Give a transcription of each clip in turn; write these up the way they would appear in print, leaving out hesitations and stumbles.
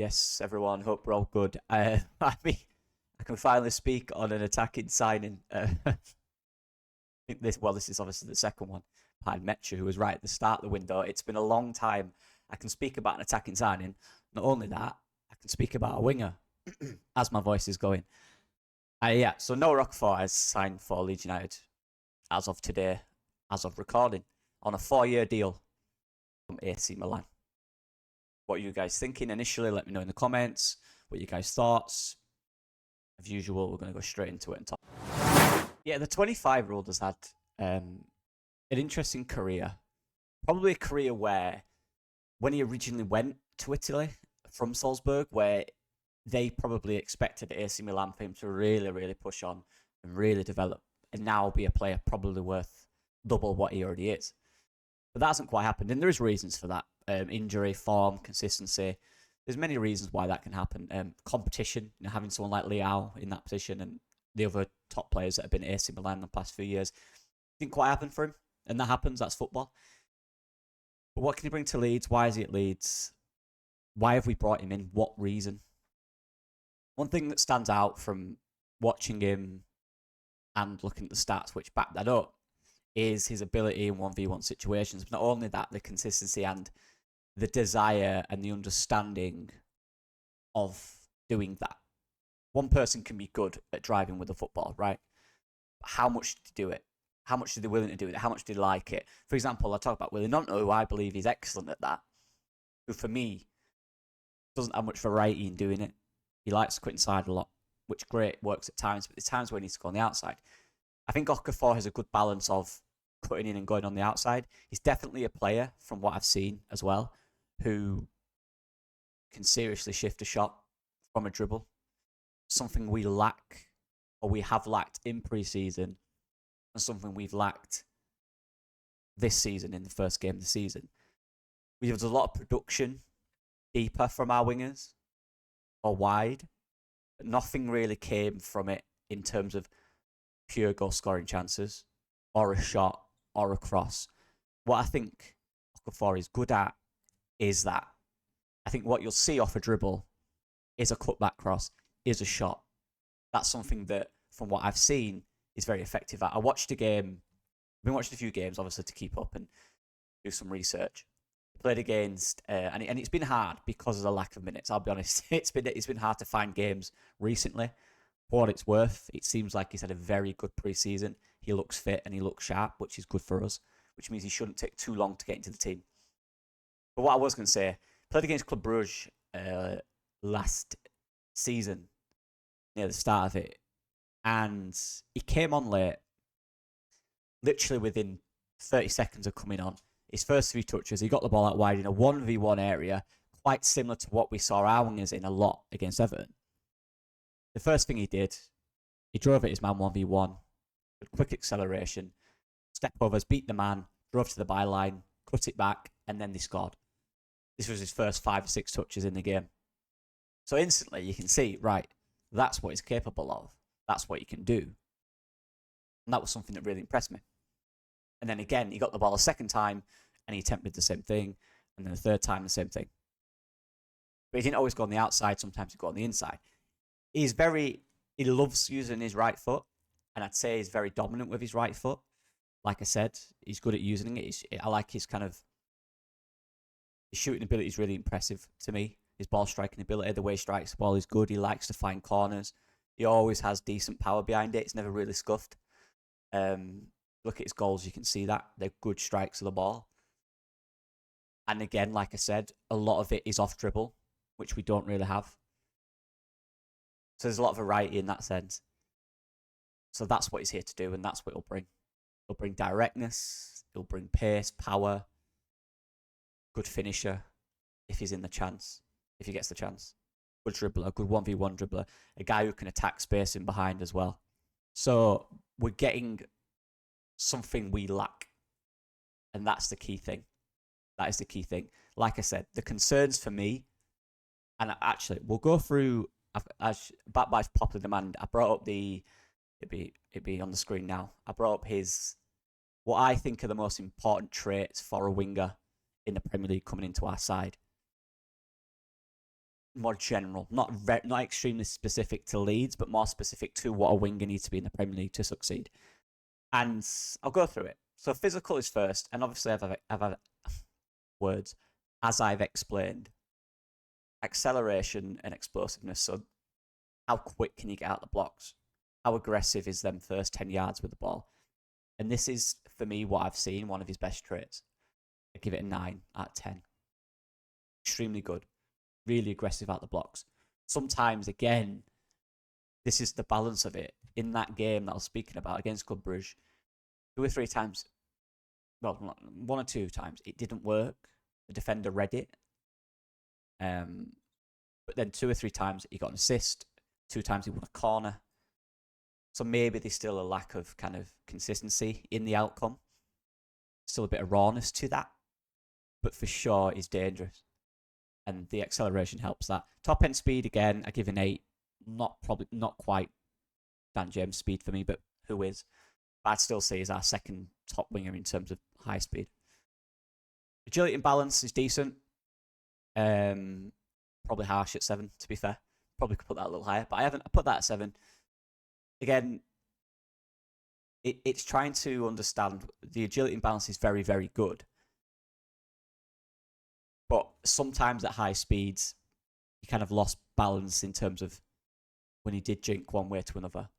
Yes, everyone. Hope we're all good. I mean, I can finally speak on an attacking signing. I think this is obviously the second one behind Metcha, who was right at the start of the window. It's been a long time. I can speak about an attacking signing. Not only that, I can speak about a winger as my voice is going. Yeah, so Noah Okafor has signed for Leeds United as of today, as of recording, on a 4-year deal from AC Milan. What are you guys thinking initially? Let me know in the comments. What you guys' thoughts? As usual, we're going to go straight into it and talk. Yeah, the 25-year-old has had an interesting career. Probably a career where, when he originally went to Italy from Salzburg, where they probably expected AC Milan for him to really, really push on and really develop and now be a player probably worth double what he already is. But that hasn't quite happened, and there is reasons for that. Injury, form, consistency. There's many reasons why that can happen. Competition, having someone like Leao in that position and the other top players that have been at AC Milan in the past few years didn't quite happen for him, and that happens. That's football. But what can he bring to Leeds? Why is he at Leeds? Why have we brought him in? What reason? One thing that stands out from watching him and looking at the stats, which back that up, is his ability in 1v1 situations. But not only that, the consistency and the desire and the understanding of doing that. One person can be good at driving with a football, right? But how much do they do it? How much are they willing to do it? How much do they like it? For example, I talk about Willie Gnonto, who I believe is excellent at that, who for me doesn't have much variety in doing it. He likes to quit inside a lot, which great, works at times, but there's times where he needs to go on the outside. I think Okafor has a good balance of cutting in and going on the outside. He's definitely a player, from what I've seen as well, who can seriously shift a shot from a dribble. Something we lack, or we have lacked in pre-season, and something we've lacked this season in the first game of the season. We have a lot of production deeper from our wingers, or wide, but nothing really came from it in terms of pure goal scoring chances, or a shot, or a cross. What I think Okafor is good at is that. I think what you'll see off a dribble is a cutback cross, is a shot. That's something that, from what I've seen, is very effective at. I watched a game, I've been watching a few games, obviously, to keep up and do some research. Played against, and it's been hard because of the lack of minutes. I'll be honest, it's been hard to find games recently. For what it's worth, it seems like he's had a very good pre-season. He looks fit and he looks sharp, which is good for us, which means he shouldn't take too long to get into the team. But what I was going to say, played against Club Brugge last season, near the start of it, and he came on late, literally within 30 seconds of coming on. His first 3 touches, he got the ball out wide in a 1v1 area, quite similar to what we saw our wingers in a lot against Everton. The first thing he did, he drove at his man 1v1, with quick acceleration, step overs, beat the man, drove to the byline, cut it back, and then they scored. This was his first 5 or 6 touches in the game. So instantly you can see, right, that's what he's capable of. That's what he can do. And that was something that really impressed me. And then again, he got the ball a second time and he attempted the same thing. And then the third time, the same thing. But he didn't always go on the outside. Sometimes he'd go on the inside. He loves using his right foot. And I'd say he's very dominant with his right foot. Like I said, he's good at using it. I like his his shooting ability is really impressive to me. His ball striking ability, the way he strikes the ball is good. He likes to find corners. He always has decent power behind it. It's never really scuffed. Look at his goals, you can see that. They're good strikes of the ball. And again, like I said, a lot of it is off dribble, which we don't really have. So there's a lot of variety in that sense. So that's what he's here to do, and that's what he'll bring. He'll bring directness, he'll bring pace, power, good finisher if he's in the chance, if he gets the chance. Good dribbler, good 1v1 dribbler, a guy who can attack space in behind as well. So we're getting something we lack. And that's the key thing. That is the key thing. Like I said, the concerns for me, and actually, we'll go through, back by popular demand, I brought up it'd be on the screen now. I brought up what I think are the most important traits for a winger in the Premier League coming into our side. more general, not extremely specific to Leeds, but more specific to what a winger needs to be in the Premier League to succeed. And I'll go through it. So physical is first, and obviously I've words, as I've explained. Acceleration and explosiveness. So how quick can you get out the blocks? How aggressive is them first 10 yards with the ball? And this is, for me, what I've seen, one of his best traits. I give it a 9 out of 10. Extremely good. Really aggressive out the blocks. Sometimes, again, this is the balance of it. In that game that I was speaking about against Club Brugge, 2 or 3 times, well, 1 or 2 times, it didn't work. The defender read it. But then 2 or 3 times he got an assist. 2 times he won a corner. So maybe there's still a lack of kind of consistency in the outcome. Still a bit of rawness to that. But for sure, he's dangerous. And the acceleration helps that. Top end speed, again, I give an 8. Not quite Dan James' speed for me, but who is? But I'd still say he's our second top winger in terms of high speed. Agility and balance is decent. Probably harsh at 7, to be fair. Probably could put that a little higher, but I put that at 7. Again, it's trying to understand the agility and balance is very, very good. But sometimes at high speeds, he kind of lost balance in terms of when he did jink one way to another.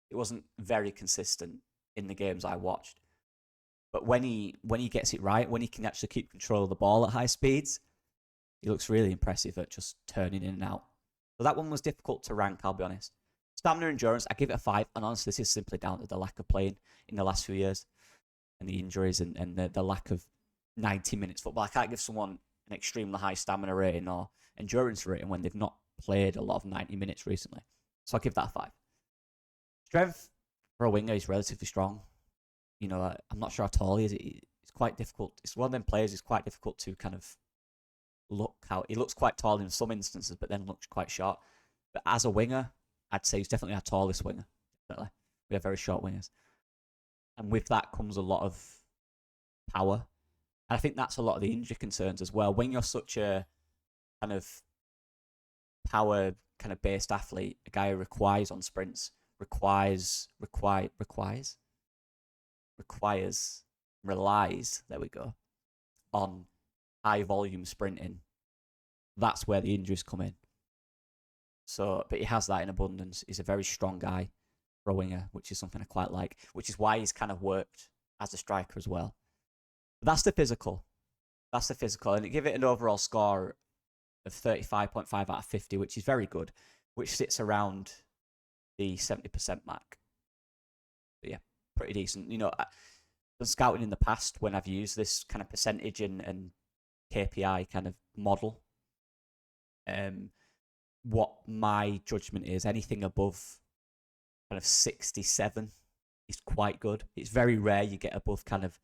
It wasn't very consistent in the games I watched. But when he gets it right, when he can actually keep control of the ball at high speeds, he looks really impressive at just turning in and out. So that one was difficult to rank, I'll be honest. Stamina endurance, I give it a 5. And honestly, this is simply down to the lack of playing in the last few years. And the injuries and the lack of 90 minutes football. I can't give someone an extremely high stamina rating or endurance rating when they've not played a lot of 90 minutes recently. So I'll give that a 5. Strength for a winger is relatively strong. You know, I'm not sure how tall he is. It's quite difficult. It's one of them players it's quite difficult to kind of look out. He looks quite tall in some instances, but then looks quite short. But as a winger, I'd say he's definitely our tallest winger. Definitely. We have very short wingers. And with that comes a lot of power. And I think that's a lot of the injury concerns as well. When you're such a kind of power kind of based athlete, a guy who requires on sprints, relies, there we go, on high volume sprinting, that's where the injuries come in. So, but he has that in abundance. He's a very strong guy for a winger, which is something I quite like, which is why he's kind of worked as a striker as well. But that's the physical. And give it an overall score of 35.5 out of 50, which is very good, which sits around the 70% mark. But yeah, pretty decent. You know, I've done scouting in the past when I've used this kind of percentage and KPI kind of model. What my judgment is, anything above kind of 67 is quite good. It's very rare you get above kind of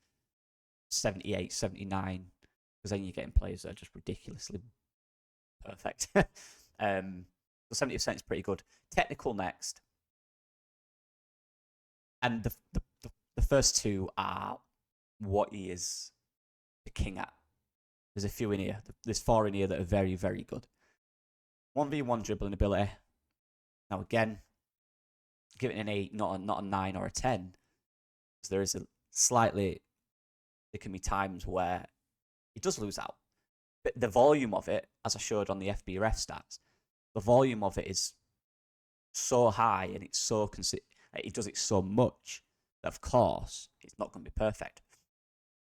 78, 79, because then you're getting players that are just ridiculously perfect. So 70% is pretty good. Technical next. And the first 2 are what he is the king at. There's a few in here. There's 4 in here that are very, very good. 1v1 dribbling ability. Now again, give it an 8, not a 9 or a 10. Because there is there can be times where he does lose out. But the volume of it, as I showed on the FBref stats, the volume of it is so high and it's so he does it so much that of course it's not going to be perfect.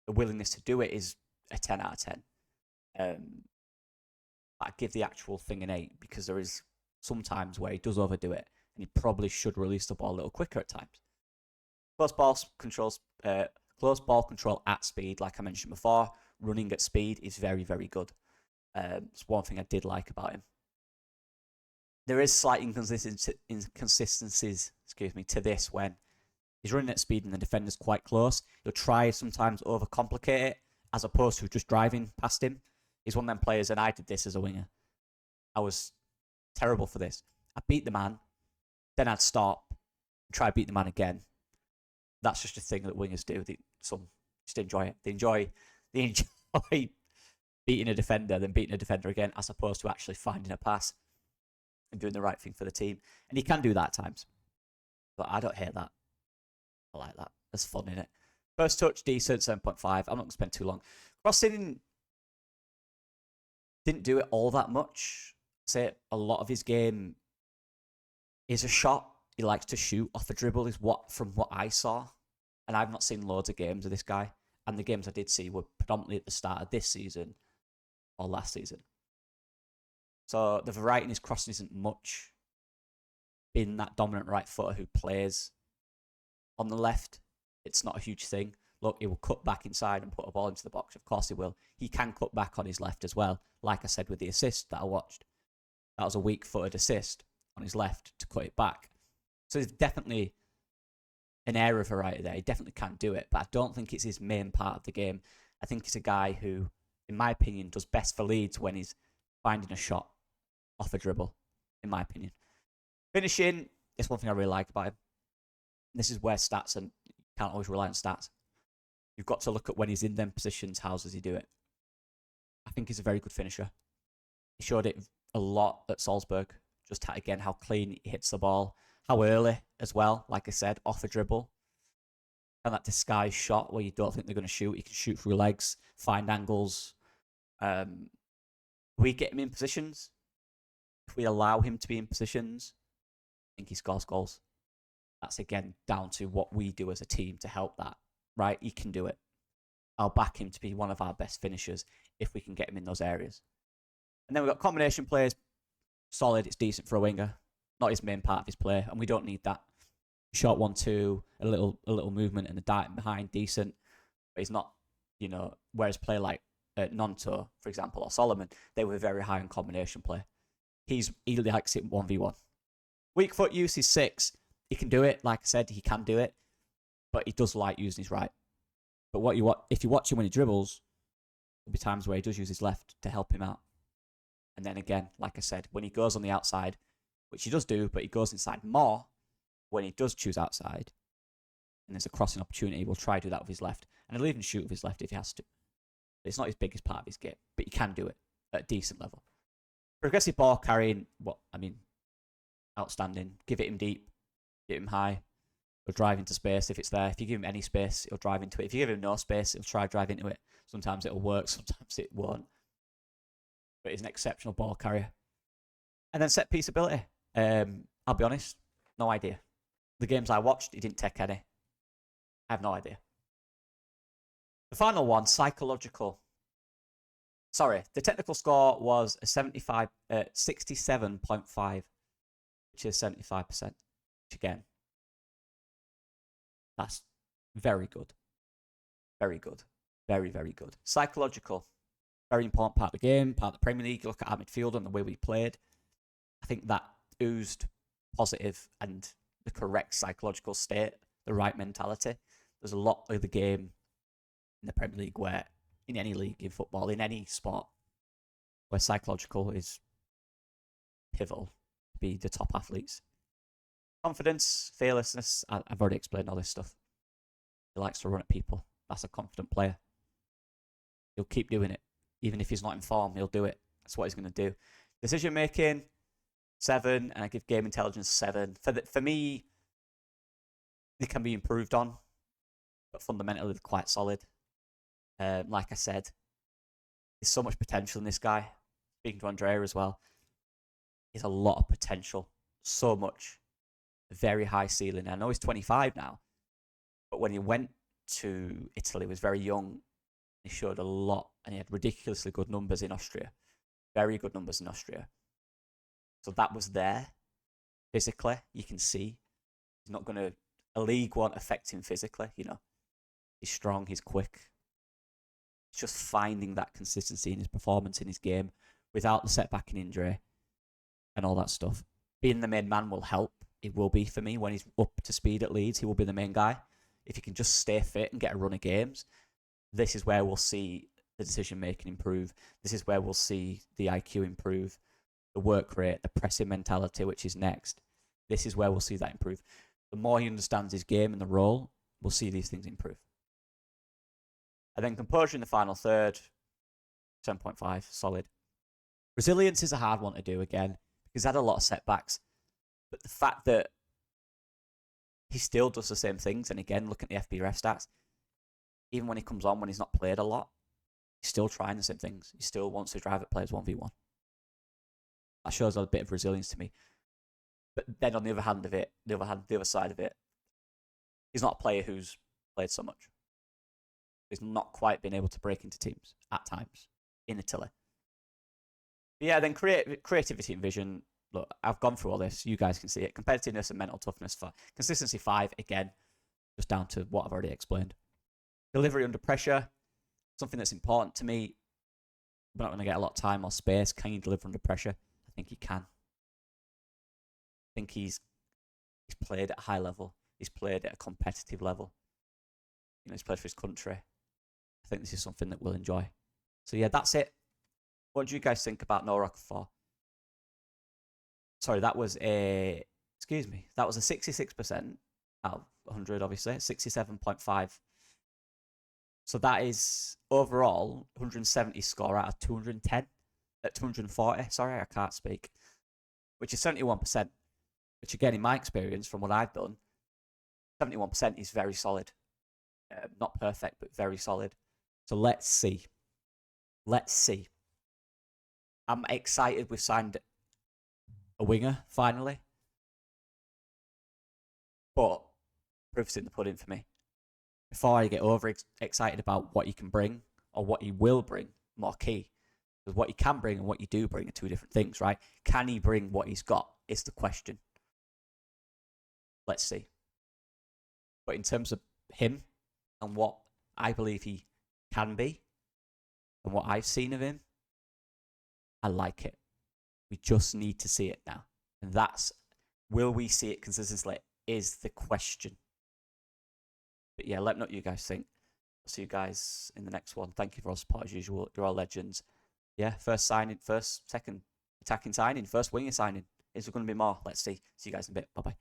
The willingness to do it is a 10 out of 10. I give the actual thing an 8 because there is some times where he does overdo it and he probably should release the ball a little quicker at times. Close ball control at speed, like I mentioned before, running at speed is very, very good. It's one thing I did like about him. There is slight inconsistencies, to this when he's running at speed and the defender's quite close. He'll try sometimes overcomplicate it as opposed to just driving past him. He's one of them players, and I did this as a winger. I was terrible for this. I'd beat the man, then I'd stop, try to beat the man again. That's just a thing that wingers do. Some just enjoy it. They enjoy beating a defender, then beating a defender again, as opposed to actually finding a pass and doing the right thing for the team. And he can do that at times. But I don't hate that. I like that. That's fun, in it. First touch, decent, 7.5. I'm not going to spend too long. Crossing didn't do it all that much. Say a lot of his game is a shot. He likes to shoot off a dribble, is what from what I saw. And I've not seen loads of games of this guy. And the games I did see were predominantly at the start of this season or last season. So the variety in his crossing isn't much. Being that dominant right footer who plays on the left, it's not a huge thing. Look, he will cut back inside and put a ball into the box. Of course he will. He can cut back on his left as well. Like I said with the assist that I watched. That was a weak-footed assist on his left to cut it back. So there's definitely an area of variety there. He definitely can do it. But I don't think it's his main part of the game. I think he's a guy who, in my opinion, does best for Leeds when he's finding a shot off a dribble, in my opinion. Finishing is one thing I really like about him. This is where stats, and you can't always rely on stats. You've got to look at when he's in them positions, how does he do it? I think he's a very good finisher. He showed it a lot at Salzburg. Just again, how clean he hits the ball. How early as well, like I said, off a dribble. And that disguised shot where you don't think they're going to shoot. He can shoot through legs, find angles. We get him in positions. If we allow him to be in positions, I think he scores goals. That's again down to what we do as a team to help that, right? He can do it. I'll back him to be one of our best finishers if we can get him in those areas. And then we've got combination players. Solid, it's decent for a winger. Not his main part of his play, and we don't need that. Short 1-2, a little movement and a dart behind, decent. But he's not, whereas play like Nonto, for example, or Solomon, they were very high in combination play. He likes it 1v1. Weak foot use is 6. He can do it, like I said, he can do it, but he does like using his right. But if you watch him when he dribbles, there'll be times where he does use his left to help him out. And then again, like I said, when he goes on the outside, which he does do, but he goes inside more when he does choose outside, and there's a crossing opportunity, he'll try to do that with his left. And he'll even shoot with his left if he has to. But it's not his biggest part of his game, but he can do it at a decent level. Progressive ball carrying, outstanding. Give it him deep, get him high. He'll drive into space if it's there. If you give him any space, he'll drive into it. If you give him no space, he'll try to drive into it. Sometimes it'll work, sometimes it won't. But he's an exceptional ball carrier. And then set piece ability. I'll be honest, no idea. The games I watched, he didn't take any. I have no idea. The final one, psychological. Sorry, the technical score was a 67.5, which is 75%. Which again, that's very good. Very good. Very, very good. Psychological. Very important part of the game, part of the Premier League. You look at our midfield and the way we played. I think that oozed positive and the correct psychological state, the right mentality. There's a lot of the game in the Premier League where, in any league, in football, in any sport, where psychological is pivotal to be the top athletes. Confidence, fearlessness, I've already explained all this stuff. He likes to run at people. That's a confident player. He'll keep doing it. Even if he's not in form, he'll do it. That's what he's going to do. Decision making, 7, and I give game intelligence 7. For me, they can be improved on, but fundamentally they're quite solid. Like I said, there's so much potential in this guy. Speaking to Andrea as well, there's a lot of potential. So much. A very high ceiling. I know he's 25 now, but when he went to Italy, he was very young. He showed a lot, and he had ridiculously good numbers in Austria. Very good numbers in Austria. So that was there. Physically, you can see. He's not going to... A league won't affect him physically, He's strong, he's quick. It's just finding that consistency in his performance, in his game, without the setback and injury, and all that stuff. Being the main man will help. It will be for me when he's up to speed at Leeds. He will be the main guy. If he can just stay fit and get a run of games, this is where we'll see the decision-making improve. This is where we'll see the IQ improve, the work rate, the pressing mentality, which is next. This is where we'll see that improve. The more he understands his game and the role, we'll see these things improve. And then composure in the final third, 10.5, solid. Resilience is a hard one to do again because he had a lot of setbacks. But the fact that he still does the same things, and again, look at the FBref stats, even when he comes on, when he's not played a lot, he's still trying the same things. He still wants to drive at players 1v1. That shows a bit of resilience to me. But then on the other hand of it, the other side of it, he's not a player who's played so much. He's not quite been able to break into teams at times in Italy. But yeah, then creativity and vision. Look, I've gone through all this. You guys can see it. Competitiveness and mental toughness. Consistency 5, again, just down to what I've already explained. Delivery under pressure, something that's important to me. We're not going to get a lot of time or space. Can you deliver under pressure? I think he can. I think he's played at a high level. He's played at a competitive level. You know, he's played for his country. I think this is something that we'll enjoy. So yeah, that's it. What do you guys think about Noah Okafor? Sorry, that was a 66% out of 100, obviously. 67.5. So that is overall 170 score out of 210. 240, sorry, I can't speak. Which is 71%. Which again, in my experience, from what I've done, 71% is very solid. Not perfect, but very solid. So let's see. Let's see. I'm excited we've signed a winger, finally. But proof's in the pudding for me. Before I get over excited about what he can bring, or what he will bring, more key. Because what he can bring and what you do bring are two different things, right? Can he bring what he's got is the question. Let's see. But in terms of him and what I believe he can be and what I've seen of him, I like it. We just need to see it now. And that's, will we see it consistently, is the question. But yeah, let me know what you guys think. I'll see you guys in the next one. Thank you for all support as usual. You're all legends. Yeah, second attacking signing, first winger signing. Is there going to be more? Let's see. See you guys in a bit. Bye-bye.